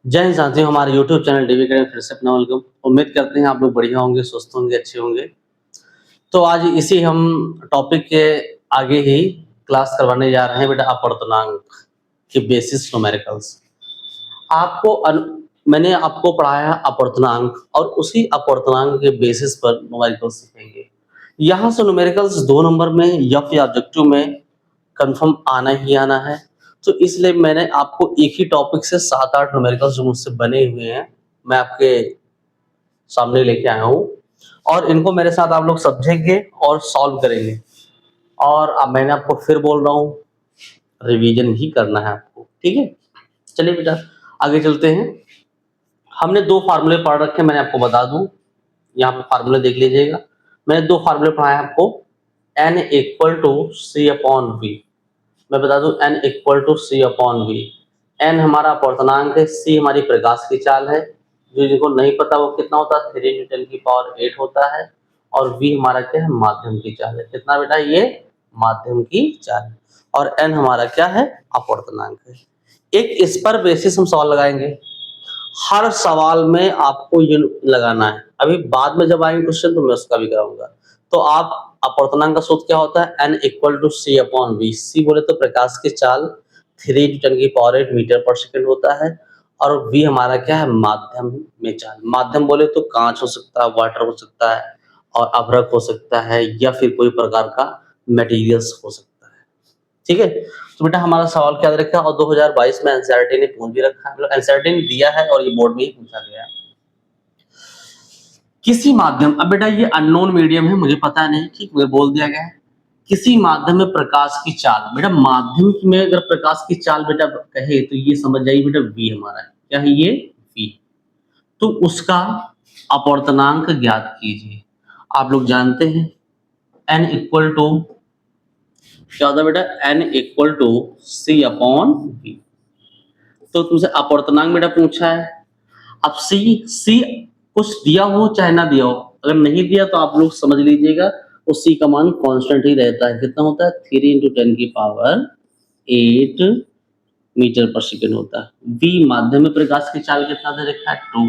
जय हिंद साथियों, हमारे यूट्यूब चैनल डीवी करें फिर से अपना वेलकम। उम्मीद करते हैं आप लोग बढ़िया होंगे, स्वस्थ होंगे, अच्छे होंगे। तो आज इसी हम टॉपिक के आगे ही क्लास करवाने जा रहे हैं बेटा, अपवर्तनांक के बेसिस न्यूमेरिकल्स। मैंने आपको पढ़ाया अपवर्तनांक और उसी अपवर्तनांक के बेसिस पर न्यूमेरिकल्स सीखेंगे। यहाँ से न्यूमेरिकल्स 2 नंबर में या फिर ऑब्जेक्टिव में कंफर्म आना ही आना है। तो इसलिए मैंने आपको एक ही टॉपिक से 7-8 न्यूमेरिकल्स जो मुझसे बने हुए हैं, मैं आपके सामने लेके आया हूँ और इनको मेरे साथ आप लोग समझेंगे और सॉल्व करेंगे। और अब मैंने आपको फिर बोल रहा हूँ, रिवीजन ही करना है आपको, ठीक है? चलिए बेटा आगे चलते हैं। हमने 2 फार्मूले पढ़ रखे हैं, मैंने आपको बता दूं। यहाँ पे फार्मूले देख लीजिएगा। मैंने 2 फार्मूले पढ़ाए आपको, n equal to c upon v. मैं बता दूं n equal to c upon v. n हमारा अपवर्तनांक है, c हमारी प्रकाश की चाल है। जो जिनको नहीं पता वो कितना होता है, 3 × 10⁸ होता है। और v हमारा क्या है, माध्यम की चाल है। कितना बेटा, ये माध्यम की चाल है। और n हमारा क्या है, अपवर्तनांक है। एक इस पर बेसिस हम सवाल लगाएंगे। हर सवाल में आपको ये लगाना है। अभी बाद में जब आएंगे क्वेश्चन तो मैं उसका भी कराऊंगा। तो आप अपवर्तनांक का सूत्र क्या होता है, n equal to c upon v. C बोले तो प्रकाश की चाल 3 × 10⁸ मीटर पर सेकेंड होता है। और वी हमारा क्या है, माध्यम में चाल। माध्यम बोले तो कांच हो सकता है, वाटर हो सकता है, और अभ्रक हो सकता है, या फिर कोई प्रकार का मटेरियल्स हो सकता है। ठीक है, तो बेटा हमारा सवाल क्या रखा, और 2022 में एनसीईआरटी ने पूछ भी रखा है, एनसीईआरटी ने दिया है और ये बोर्ड में ही पूछा गया है। किसी माध्यम, अब बेटा ये अननोन मीडियम है, मुझे पता नहीं, ठीक है, बोल दिया गया है। किसी माध्यम में प्रकाश की चाल, बेटा माध्यम में अगर प्रकाश की चाल बेटा कहे तो ये समझ जाइए बेटा v हमारा है। क्या है ये, v। तो उसका अपवर्तनांक ज्ञात कीजिए। आप लोग जानते हैं n इक्वल टू क्या होता है बेटा, n equal to c upon v. तो तुमसे अपवर्तनांक बेटा पूछा है। अब सी कुछ दिया हो चाहे ना दिया हो, अगर नहीं दिया तो आप लोग समझ लीजिएगा वो सी का मान कांस्टेंट ही रहता है। कितना होता है, 3 × 10⁸ मीटर पर सेकेंड होता है। वी माध्यम में प्रकाश की चाल कितना दे रखा है, 2।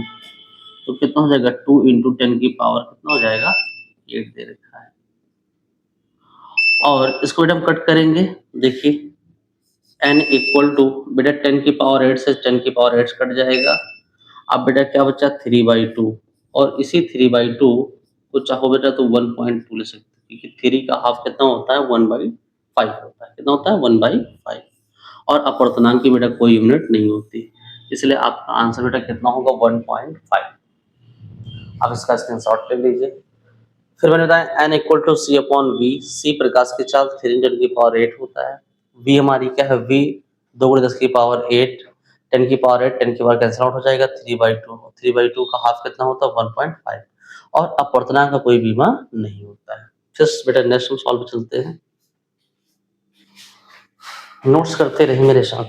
तो कितना हो जाएगा, 2 × 10 कितना हो जाएगा, 8 दे रखा है। और इसको बेटा हम कट करेंगे। देखिए n इक्वल टू बेटा 10⁸ से 10⁸ कट जाएगा। अब बेटा क्या बचा, 3/2। और इसी 3/2 को चाहो बेटा तो 1.2 ले सकते हो, क्योंकि 3 का हाफ कितना होता है, 1/5 होता है। कितना होता है, 1/5। और अपवर्तनांक की बेटा कोई यूनिट नहीं होती, इसलिए आपका आंसर बेटा कितना होगा, 1.5। अब इसका स्क्रीनशॉट ले लीजिए। फिर मैंने बताया n equal to c upon v. C प्रकाश की चाल 3 × 10⁸ होता है। v हमारी क्या है, v 2 × 10⁸, 10⁸, 10 कैंसिल आउट हो जाएगा, 3/2। 3/2 का हाफ कितना होता है, 1.5। और अपवर्तनांक का कोई बीमा नहीं होता है। जस्ट बेटा नेक्स्ट सॉल्व चलते हैं, नोट्स करते रहिए मेरे साथ।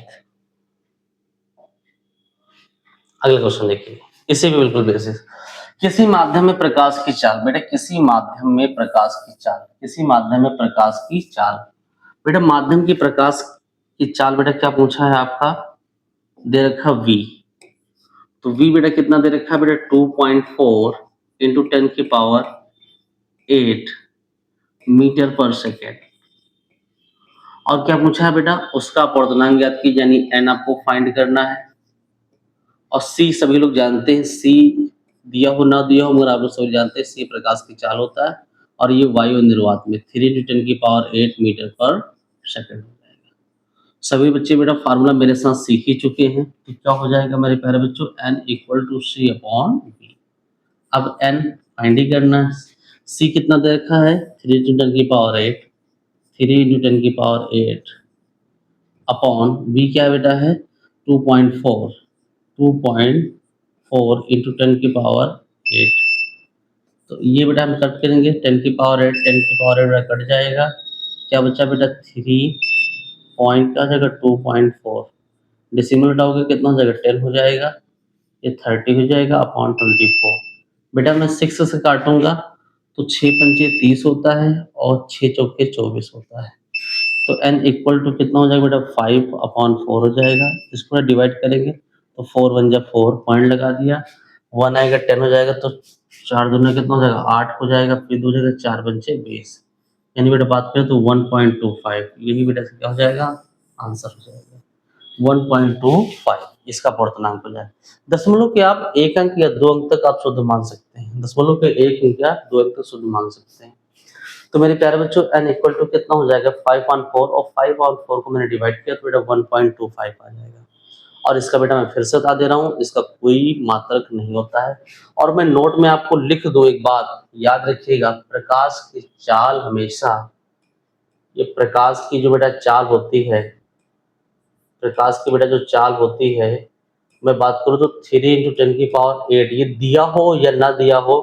अगला क्वेश्चन देखिए, इसी भी बिल्कुल बेसिस। किसी माध्यम में प्रकाश की चाल, बेटा किसी माध्यम में प्रकाश की चाल, किसी माध्यम में प्रकाश की चाल। बेटा माध्यम की प्रकाश की चाल बेटा क्या पूछा है आपका, दे रखा v। तो v बेटा कितना दे रखा है बेटा, 2.4 × 10⁸ मीटर पर सेकेंड। और क्या पूछा है बेटा, उसका अपवर्तनांक ज्ञात की, यानी n आपको फाइंड करना है। और c सभी लोग जानते हैं, c दिया हो ना दिया हो मगर आप लोग सभी जानते हैं c प्रकाश की चाल होता है। और ये वायु निर्वात में 3 × 10⁸ मीटर पर सेकेंड हो जाएगा। सभी बच्चे बेटा फार्मूला मेरे साथ सीख ही चुके हैं, तो क्या हो जाएगा मेरे प्यारे बच्चों, n equal to c upon v. अब n फाइंड ही करना है। c कितना दे रखा है, 3 × 10⁸, 3 × 10⁸ अपॉन v क्या बेटा है, 2.4 × 10⁸। तो ये बेटा हम कट करेंगे, 10⁸ कट जाएगा। क्या बचा बेटा, 3 पॉइंट का जाएगा 2.4, डेसिमल हटाओगे कितना हो जाएगा, 10 हो जाएगा। ये 30 हो जाएगा अपॉन 24। बेटा मैं 6 से काटूंगा तो 6 पंचे 30 होता है और 6 चौके 24 होता है। तो n इक्वल टू कितना हो जाएगा बेटा, 5/4 हो जाएगा। इसको डिवाइड करेंगे तो 4 1 जा 4 पॉइंट लगा दिया, 1 आएगा 10 हो जाएगा, तो 4 दूनी कितना हो जाएगा 8 हो जाएगा, फिर 2 जगह 4 पंचे 20, यानी बेटा बात करें तो 1.25, यही बेटा क्या हो जाएगा आंसर हो जाएगा 1.25, इसका पूर्णांक हो जाए। दशमलव के आप 1 अंक या 2 अंक तक आप शुद्ध मान सकते हैं, दशमलव के 1 अंक या 2 अंक तक शुद्ध मान सकते हैं। तो मेरे प्यारे बच्चों n इक्वल टू कितना हो जाएगा 5/4, और 5/4 को मैंने डिवाइड किया तो बेटा 1.25 आ जाएगा। और इसका बेटा मैं फिर से बता दे रहा हूँ, इसका कोई मात्रक नहीं होता है। और मैं नोट में आपको लिख दूं एक बात याद रखिएगा, प्रकाश की चाल हमेशा, ये प्रकाश की जो बेटा चाल होती है, प्रकाश की बेटा जो चाल होती है, मैं बात करूँ तो 3 × 10⁸ ये दिया हो या ना दिया हो,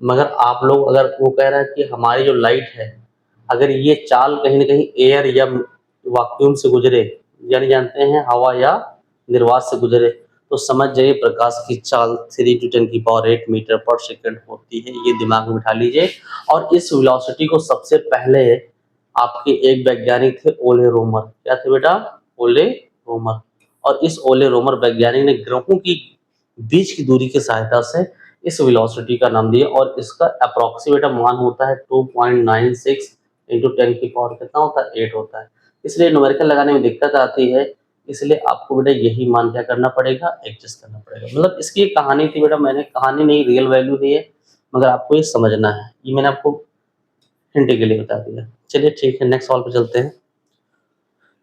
मगर आप लोग अगर वो कह रहे हैं कि हमारी जो लाइट है अगर ये चाल कहीं ना कहीं एयर या वैक्यूम से गुजरे, यानी जानते हैं हवा या निर्वात से गुजरे, तो समझ जाइए प्रकाश की चाल 3 × 10⁸ मीटर पर सेकंड होती है, ये दिमाग में बिठा लीजिए। और इस वेलोसिटी को सबसे पहले आपके एक वैज्ञानिक थे ओले रोमर, क्या थे बेटा ओले रोमर, और इस ओले रोमर वैज्ञानिक ने ग्रहों की बीच की दूरी की सहायता से इस वेलोसिटी का नाम दिया, और इसका अप्रोक्सीमेट मान होता है 2.96 इंटू 10⁻⁸ कितना होता है 8 होता है, इसलिए न्यूमेरिकल लगाने में दिक्कत आती है, इसलिए आपको बेटा यही मान क्या करना पड़ेगा एडजस्ट करना पड़ेगा। मतलब इसकी एक कहानी थी बेटा, मैंने कहानी नहीं रियल वैल्यू दी है, मगर आपको ये समझना है, ये मैंने आपको हिंट के लिए बता दिया। चलिए ठीक है, नेक्स्ट सवाल पे चलते हैं।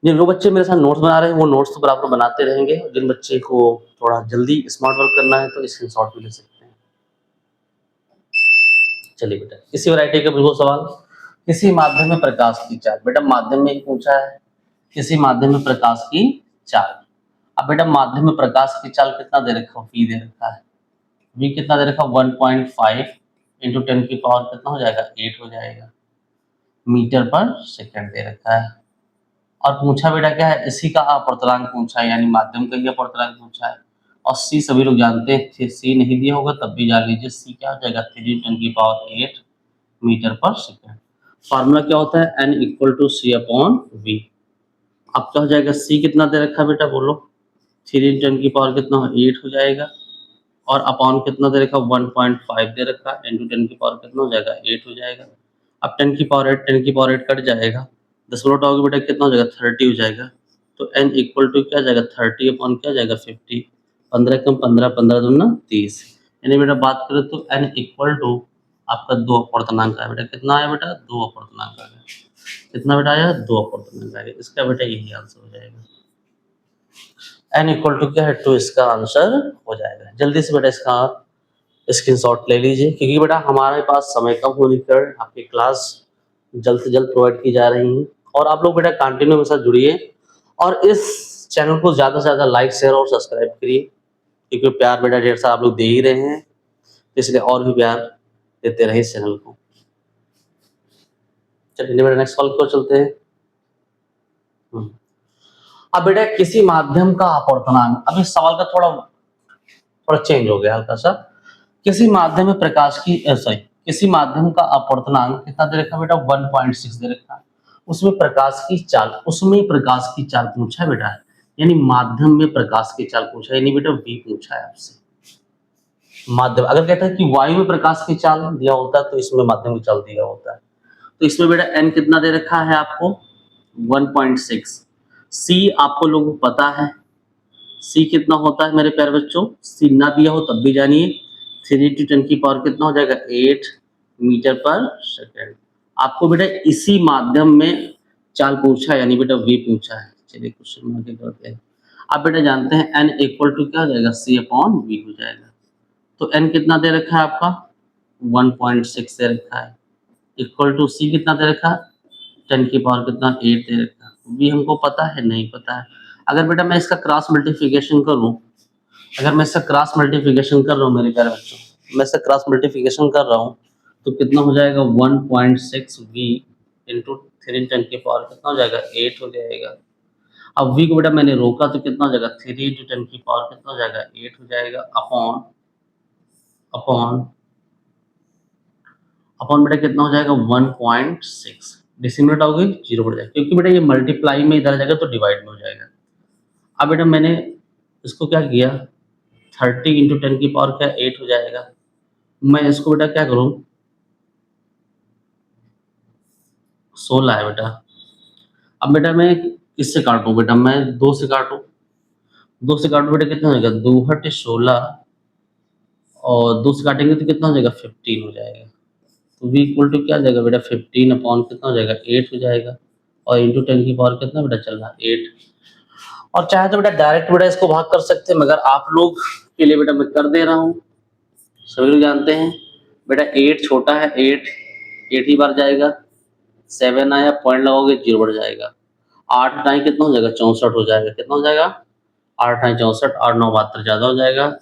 जिन लोग बच्चे मेरे साथ नोट्स बना रहे हैं वो नोट्स तो बराबर बनाते रहेंगे, जिन बच्चे को थोड़ा जल्दी स्मार्ट वर्क करना है तो स्क्रीनशॉट भी ले सकते हैं। चलिए बेटा इसी वैरायटी का बिल्कुल सवाल, किसी माध्यम में प्रकाश की चाल, बेटा माध्यम में पूछा है, किसी माध्यम में प्रकाश की चाल। अब बेटा माध्यम में प्रकाश की चाल कितना दे रखा है, v दे रखा है, v कितना दे रखा है 1.5 इंटू 10⁻⁸ कितना हो जाएगा 8 हो जाएगा, मीटर पर सेकंड दे रखा है। और पूछा बेटा क्या है, इसी का अपवर्तनांक पूछा है, यानी माध्यम का ही अपवर्तनांक पूछा है। और सी सभी लोग जानते हैं, सी नहीं दिया होगा तब भी जान लीजिए, सी क्या हो जाएगा 3 × 10⁸ मीटर पर सेकंड। फार्मूला क्या होता है n equal to c upon v. अब क्या हो जाएगा, सी कितना दे रखा है बेटा बोलो, 3 × 10⁻⁸ कितना 8 हो जाएगा, और अपॉन कितना दे रखा 1.5 दे रखा है, इंटू 10⁻⁸ कितना हो जाएगा 8 हो जाएगा। अब 10⁻8 कट जाएगा, दशमलव हटाओगे बेटा कितना हो जाएगा 30 हो जाएगा, तो n इक्वल टू क्या जाएगा 30 अपॉन क्या जाएगा 50, 15 कम 15, 15 दूना 30, यानी बेटा बात करें तो n इक्वल टू आपका 2 अपूर्णांक है बेटा, कितना आया बेटा 2 अपूर्णांक आ गया, कितना बेटा आया 2 अपूर्णांक आ गया, इसका बेटा यही आंसर हो जाएगा, n इक्वल टू क्या है 2, इसका आंसर हो जाएगा। जल्दी से बेटा इसका स्क्रीनशॉट ले लीजिए, क्योंकि बेटा हमारे पास समय कम होने के कारण आपकी क्लास जल्द से जल्द प्रोवाइड की जा रही है, और आप लोग बेटा कंटिन्यू मेरे साथ जुड़िए, और इस चैनल को ज़्यादा से ज़्यादा लाइक शेयर और सब्सक्राइब करिए, क्योंकि प्यार बेटा ढेर सारा आप लोग दे ही रहे हैं, इसलिए और भी प्यार देते रहे इस चैनल को। चलिए बेटा नेक्स्ट सवाल को चलते हैं। अब बेटा किसी माध्यम का अपवर्तनांक, अब इस सवाल का थोड़ा चेंज हो गया हल्का सा, किसी माध्यम में प्रकाश की किसी माध्यम का अपवर्तनांक कितना दे रखा बेटा 1.6 दे रखा, उसमें प्रकाश की चाल पूछा है बेटा, यानी माध्यम में प्रकाश की चाल पूछा है, यानी बेटा v पूछा है आपसे। माध्यम अगर कहता है कि वायु में प्रकाश की चाल दिया होता है तो इसमें माध्यम की चाल दिया होता है, तो इसमें बेटा n कितना दे रखा है आपको 1.6, c आपको लोगों को पता है c कितना होता है मेरे प्यारे बच्चों, c ना दिया हो तब भी जानिए 3 × 10⁻⁸ कितना हो जाएगा 8 मीटर पर सेकंड। आपको बेटा इसी माध्यम में चाल पूछा है, यानी बेटा v पूछा है। चलिए क्वेश्चन आगे करते हैं। आप बेटा जानते हैं n इक्वल टू क्या हो जाएगा c अपॉन v हो जाएगा, तो n कितना दे रखा है आपका 1.6 दे रखा है, इक्वल टू c कितना दे रखा है 10 की पावर कितना 8 दे रखा है, v हमको पता है नहीं पता है। अगर बेटा मैं इसका क्रॉस मल्टीप्लिकेशन करूं, अगर मैं इसका क्रॉस मल्टीप्लिकेशन कर रहा हूं मेरे प्यारे बच्चों, मैं इसका क्रॉस मल्टीप्लिकेशन कर रहा हूं तो कितना हो जाएगा 1.6 v इंटू 3 10 की पावर कितना हो जाएगा 8 हो जाएगा। अब v को बेटा मैंने रोका तो कितना हो जाएगा 3 इंटू 10 की पावर कितना हो जाएगा 8 हो जाएगा, अपॉन अपॉन अपॉन बेटा कितना हो जाएगा 1.6, डिसिमिनेट हो गई 0 बढ़ जाएगा, क्योंकि बेटा ये मल्टीप्लाई में इधर जाएगा तो डिवाइड में हो जाएगा। अब बेटा मैंने इसको क्या किया 30 इंटू 10 की पावर क्या 8 हो जाएगा। मैं इसको बेटा क्या करूँ 16 है बेटा। अब बेटा मैं किससे काटूँ बेटा, मैं 2 से काटूँ, 2 से काटूँ बेटा कितना हो जाएगा 2 हट 16 और 2 से काटेंगे तो कितना हो जाएगा 15 हो जाएगा। तो v इक्वल टू क्या आ जाएगा बेटा 15 अपॉन कितना हो जाएगा 8 हो जाएगा और इंटू 10 की पावर कितना बेटा चल रहा है 8। और चाहे तो बेटा डायरेक्ट बेटा इसको भाग कर सकते हैं, मगर आप लोग के लिए बेटा मैं कर दे रहा हूँ। सभी लोग जानते हैं बेटा 8 छोटा है 8 ही बार जाएगा, 7 आया पॉइंट लगाओगे 0 बढ़ जाएगा, 8 टाइम कितना हो जाएगा 64 हो जाएगा, कितना हो जाएगा 8 टाइम 64, 8 9 72 ज़्यादा हो जाएगा,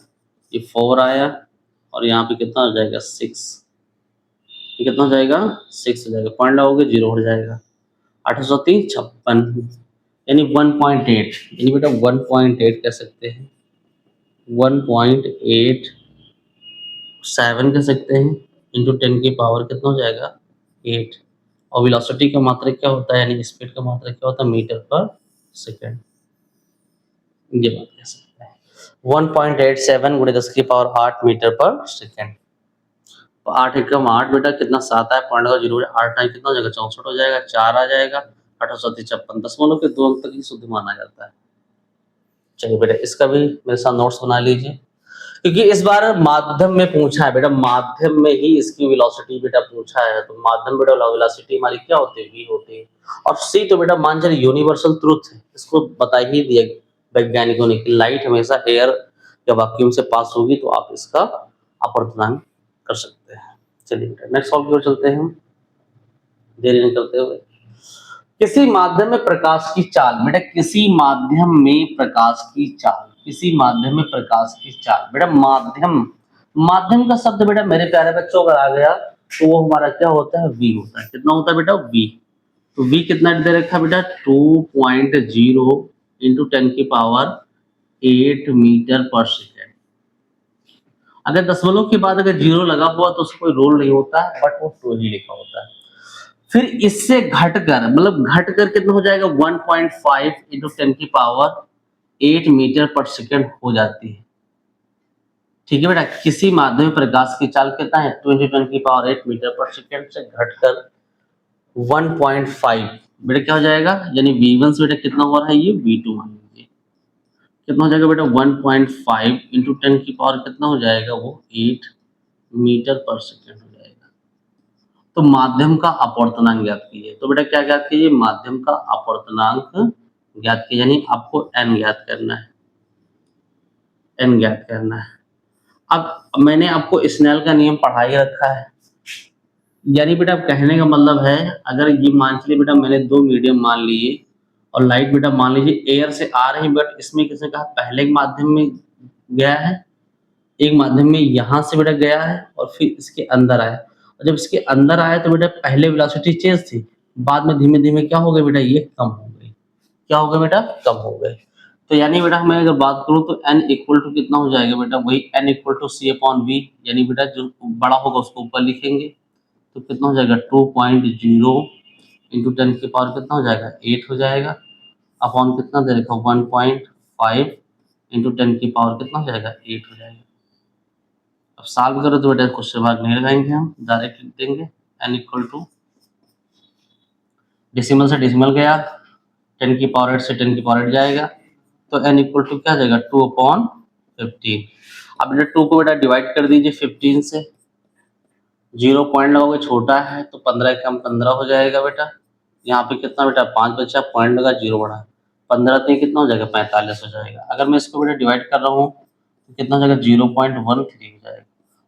ये 4 आया और यहाँ पे कितना हो जाएगा 6, ये कितना हो जाएगा 6 हो जाएगा, पॉइंट लगाओगे 0 हो जाएगा, 803 56 यानी 1.8, यानी बेटा 1.8 कह सकते हैं, 1.87 कह सकते हैं इंटू 10 की पावर कितना हो जाएगा 8। और वेलोसिटी का मात्रक क्या होता है, यानी स्पीड का मात्रक क्या होता है मीटर पर सेकेंड, ये बात कह सकते हैं 1.87 गुणे 10 की पावर 8 मीटर पर सेकेंड। तो 8 एकम 8 बेटा कितना 7 है, पॉइंट का 0 8 टाइम कितना हो जाएगा 64 हो जाएगा, 4 आ जाएगा, 856 दशमलव के 2 अंक तक ही शुद्ध माना जाता है। चलिए बेटा इसका भी मेरे साथ नोट्स बना लीजिए, क्योंकि इस बार माध्यम में पूछा है बेटा, माध्यम में ही इसकी वेलोसिटी बेटा पूछा है, तो माध्यम बेटा वेलोसिटी हमारी क्या होती है v होती है। और c तो बेटा मान चलिए यूनिवर्सल ट्रुथ है, इसको बता ही दिया वैज्ञानिकों ने कि लाइट हमेशा एयर या वैक्यूम से पास होगी, तो आप इसका अपवर्तनांक कर सकते हैं। चलिए बेटा नेक्स्ट सॉल्व की ओर चलते हैं हम देरी नहीं करते हुए। किसी माध्यम में प्रकाश की चाल बेटा, किसी माध्यम में प्रकाश की चाल, किसी माध्यम में प्रकाश की चाल बेटा, माध्यम माध्यम का शब्द बेटा मेरे प्यारे बच्चों अगर आ गया तो वो हमारा क्या होता है v होता है, कितना होता है बेटा v। तो v कितना दे रखा है बेटा 2.0 इंटू 10 की पावर 8 मीटर पर सेकेंड। अगर दशमलव के बाद अगर 0 लगा हुआ तो उसको कोई रोल नहीं होता है, बट वो 2 ही लिखा होता है। फिर इससे घटकर मतलब घटकर कितना हो जाएगा 1.5 इंटू 10 की पावर 8 मीटर पर सेकेंड हो जाती है। ठीक है बेटा, किसी माध्यम में प्रकाश की चाल कितना है 2 इंटू 10 की पावर 8 मीटर पर सेकेंड से घटकर 1.5 बेटा क्या हो जाएगा, यानी v1 से बेटा कितना हो रहा है ये v2 मान लीजिए, कितना हो जाएगा बेटा 1.5 इंटू 10 की पावर कितना हो जाएगा वो 8 मीटर पर सेकेंड हो जाएगा। तो माध्यम का अपवर्तनांक ज्ञात कीजिए। तो बेटा क्या ज्ञात कीजिए, माध्यम का अपवर्तनांक ज्ञात कीजिए, यानी आपको n ज्ञात करना है, n ज्ञात करना है। अब मैंने आपको स्नेल का नियम पढ़ा ही रखा है, यानी बेटा कहने का मतलब है अगर ये मान चलिए बेटा मैंने 2 मीडियम मान लिए और लाइट बेटा मान लीजिए एयर से आ रही, बट इसमें किसने कहा पहले एक माध्यम में गया है, एक माध्यम में यहाँ से बेटा गया है और फिर इसके अंदर आया, और जब इसके अंदर आया तो बेटा पहले वेलोसिटी चेंज थी, बाद में धीमे धीमे क्या हो गया बेटा ये कम हो गई, क्या हो गया बेटा कम हो गए। तो यानी बेटा मैं अगर बात करूं तो n इक्वल टू कितना हो जाएगा बेटा, वही n equal to c upon v, यानी बेटा जो बड़ा होगा उसको ऊपर लिखेंगे, तो कितना हो जाएगा 2.0 इंटू 10 की पावर कितना हो जाएगा 8 हो जाएगा, अपॉन कितना दे रखा 1.5 इंटू 10 की पावर कितना हो जाएगा 8 हो जाएगा। अब सॉल्व करो तो बेटा क्वेश्चन मार्क नहीं लगाएंगे, हम डायरेक्ट लिख देंगे n इक्वल टू डेसिमल से डेसिमल गया 10 की पावर 8 से 10 की पावर 8 जाएगा, तो n इक्वल टू क्या जाएगा 2/15। अब बेटा 2 को बेटा डिवाइड कर दीजिए 15 से, 0 पॉइंट लगाओगे छोटा है तो 15 कम 15 हो जाएगा बेटा, यहाँ पे कितना बेटा 5 बचा, पॉइंट लगा 0 बढ़ा, 15 तो कितना हो जाएगा 45 हो जाएगा। अगर मैं इसको बेटा डिवाइड कर रहा हूँ तो कितना हो जाएगा 0.13 हो जाएगा।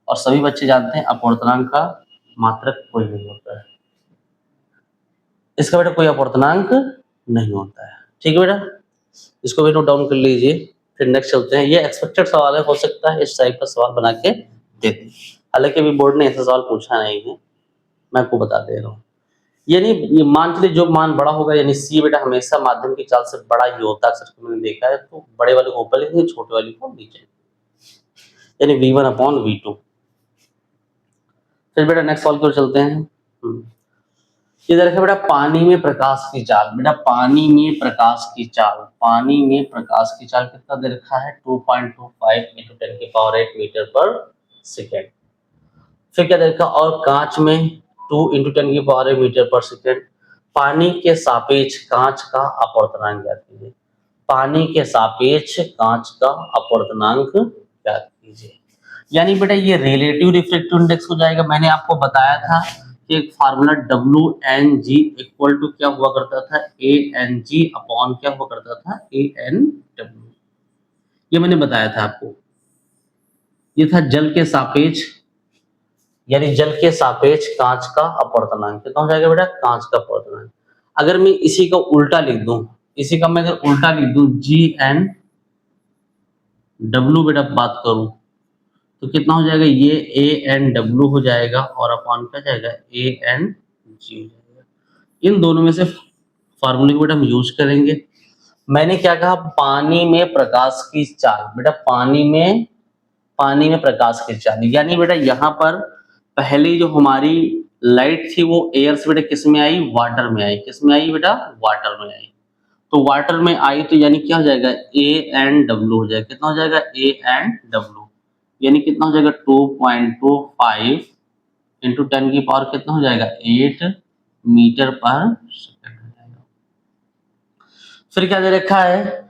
और सभी बच्चे जानते हैं अपवर्तनांक का मात्रक कोई नहीं होता है, इसका बेटा कोई अपवर्तनांक नहीं होता है। ठीक है बेटा, इसको भी नोट डाउन कर लीजिए। फिर नेक्स्ट चलते हैं, ये एक्सपेक्टेड सवाल है, हो सकता है इस टाइप का सवाल बना के देते, हालांकि अभी बोर्ड ने ऐसा सवाल पूछा नहीं है, मैं आपको बता दे रहा हूँ। यानी ये मान चलिए जो मान बड़ा होगा, यानी सी बेटा हमेशा माध्यम की चाल से बड़ा ही होता है, अक्सर मैंने देखा है, तो बड़े वाले को ऊपर लिखेंगे छोटे वाले को नीचे, यानी v1 अपॉन v2। फिर बेटा नेक्स्ट सवाल की ओर चलते हैं। ये दे रखा है बेटा पानी में प्रकाश की चाल। बेटा पानी में प्रकाश की चाल, पानी में प्रकाश की चाल कितना दे रखा है 2.25 × 10⁸ मीटर पर सेकेंड। फिर क्या दे रखा और कांच में 2 × 10⁸ मीटर पर सेकेंड। पानी के सापेक्ष कांच का अपवर्तनांक ज्ञात कीजिए। पानी के सापेक्ष कांच का अपवर्तनांक ज्ञात कीजिए। यानी बेटा ये रिलेटिव रिफ्रैक्टिव इंडेक्स हो जाएगा। मैंने आपको बताया था कि एक फार्मूला WNG इक्वल टू क्या हुआ करता था ANG अपॉन क्या हुआ करता था ANW। ये मैंने बताया था आपको। ये था जल के सापेक्ष, यानी जल के सापेक्ष कांच का अपवर्तनांक कितना हो जाएगा बेटा कांच का अपवर्तनांक। अगर मैं इसी का उल्टा लिख दूं, इसी का मैं अगर उल्टा लिख दूं GNW बेटा बात करूं तो कितना हो जाएगा ये ANW हो जाएगा और अपॉन क्या जाएगा ANG हो जाएगा। इन दोनों में से फार्मूले को बेटा हम यूज करेंगे। मैंने क्या कहा पानी में प्रकाश की चाल। बेटा पानी में प्रकाश की चाल, यानी बेटा यहाँ पर पहले जो हमारी लाइट थी वो एयर से बेटा किस में आई वाटर में आई। किस में आई बेटा वाटर में आई। तो वाटर में आई तो यानी क्या हो जाएगा ANW हो जाएगा। कितना हो जाएगा ANW, यानी कितना हो जाएगा 2.25 इंटू 10⁻⁸ कितना हो जाएगा 8 मीटर पर सेकंड हो जाएगा। फिर क्या दे रखा है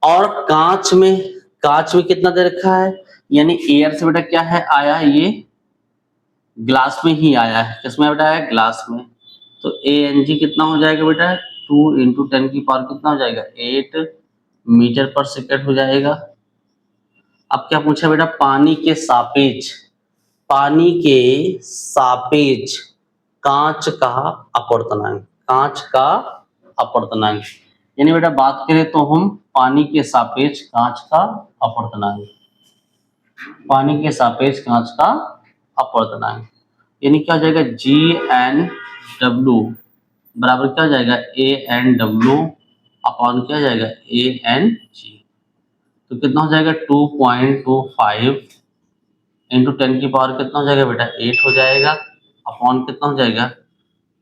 और कांच में कितना दे रखा है, यानी एयर से बेटा क्या है आया ये ग्लास में ही आया है। किसमें बेटा आया ग्लास में। तो ANG कितना हो जाएगा बेटा 2 × 10⁻⁸ कितना हो जाएगा 8 मीटर पर सेकंड हो जाएगा। अब क्या पूछा बेटा पानी के सापेक्ष कांच का अपवर्तनांक, यानी बेटा बात करें तो हम पानी के सापेक्ष कांच का अपवर्तनांक, यानी क्या हो जाएगा GNW बराबर क्या हो जाएगा ANW अपॉन क्या हो जाएगा ANG। तो कितना हो जाएगा 2.25 इंटू 10⁻⁸ कितना हो जाएगा बेटा 8 हो जाएगा अपॉन कितना हो जाएगा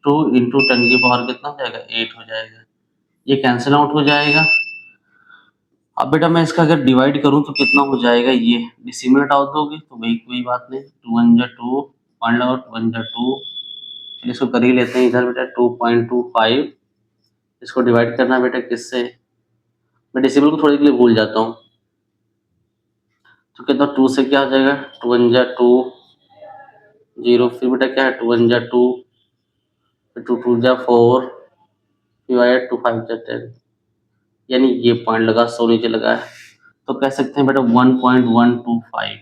2 × 10⁻⁸ कितना हो जाएगा 8 हो जाएगा। ये कैंसिल आउट हो जाएगा। अब बेटा मैं इसका अगर डिवाइड करूं तो कितना हो जाएगा, ये डिसिमल हटा दोगे तो भाई कोई बात नहीं 2 1 जा 2 1 लगाओ 2 1 जा 2, चलिए इसको कर ही लेते हैं इधर बेटा 2.25 इसको डिवाइड करना है बेटा किससे, मैं डिसिमल को थोड़ी के लिए भूल जाता हूँ। तो कितना 2 से क्या हो जाएगा 2 1 जा 2 0, फिर बेटा क्या है 2 1 जा 2 फिर 2 2 जा 4 फिर आया 2 5 जा 10, यानी ये पॉइंट लगा 100 नीचे लगा है तो कह सकते हैं बेटा 1.125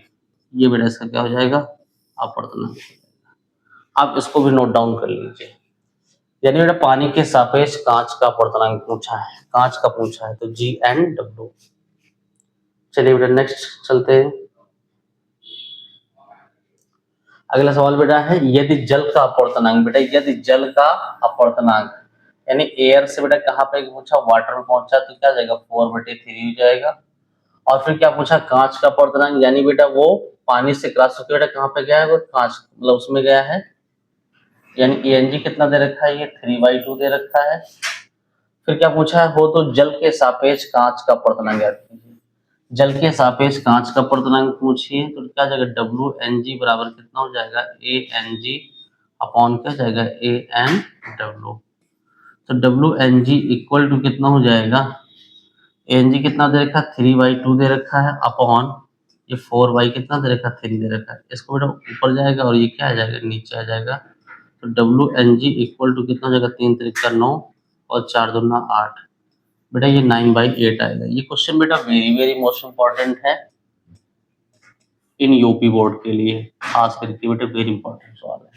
ये बेटा इसका क्या हो जाएगा अपवर्तनांक। आप इसको भी नोट डाउन कर लीजिए। यानी बेटा पानी के सापेक्ष कांच का अपवर्तनांक पूछा है तो GNW। चलिए बेटा नेक्स्ट चलते हैं। अगला सवाल बेटा है यदि जल का अपवर्तनांक यानी एयर से बेटा कहाँ पे पूछा वाटर में पहुंचा तो क्या जाएगा 4/3 हो जाएगा। और फिर क्या पूछा कांच का अपवर्तनांक, यानी बेटा वो पानी से क्रॉस होकर बेटा कहाँ पे गया है वो कांच मतलब उसमें गया है, यानी ANG कितना दे रखा है ये 3/2 दे रखा है। फिर क्या पूछा है हो तो जल के सापेक्ष कांच का अपवर्तनांक ज्ञात कीजिए। जल के सापेक्ष कांच का अपवर्तनांक पूछिए तो क्या जाएगा WNG बराबर कितना हो जाएगा ANG अपॉन क्या जाएगा ANW। तो WNG इक्वल टू कितना हो जाएगा ANG कितना दे रखा 3/2 दे रखा है अपॉन ये 4 कितना दे रखा 3 दे रखा है। इसको बेटा ऊपर जाएगा और ये क्या आ जाएगा नीचे आ जाएगा। तो WNG इक्वल टू कितना हो जाएगा 3 3 9 और 4 2 8 बेटा ये 9/8 आएगा। ये क्वेश्चन बेटा वेरी मोस्ट इंपॉर्टेंट है इन यूपी बोर्ड के लिए, खास करके बेटा वेरी इंपॉर्टेंट सवाल है।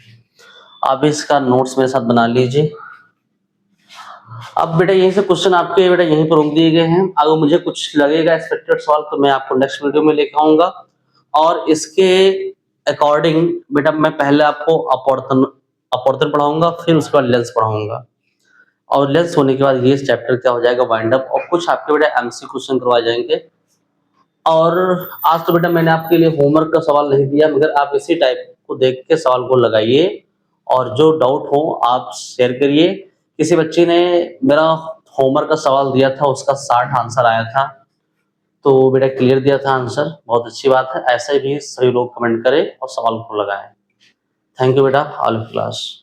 आप इसका नोट्स मेरे साथ बना लीजिए। अब बेटा यहीं से क्वेश्चन आपके बेटा यहीं पर रोक दिए गए हैं। अगर मुझे कुछ लगेगा एक्सपेक्टेड सवाल तो मैं आपको नेक्स्ट वीडियो में लेकर आऊंगा और इसके अकॉर्डिंग बेटा मैं पहले आपको अपवर्तन पढ़ाऊंगा फिर उसके बाद लेंस पढ़ाऊंगा और लेंस होने के बाद ये चैप्टर क्या हो जाएगा वाइंड अप और कुछ आपके बेटा MC क्वेश्चन करवाए जाएंगे। और आज तो बेटा मैंने आपके लिए होमवर्क का सवाल नहीं दिया मगर आप इसी टाइप को देख के सवाल को लगाइए और जो डाउट हो आप शेयर करिए। किसी बच्चे ने मेरा होमवर्क का सवाल दिया था, उसका 60 आंसर आया था, तो बेटा क्लियर दिया था आंसर, बहुत अच्छी बात है। ऐसे भी सभी लोग कमेंट करें और सवाल को लगाएं। थैंक यू बेटा, ऑल ऑफ क्लास।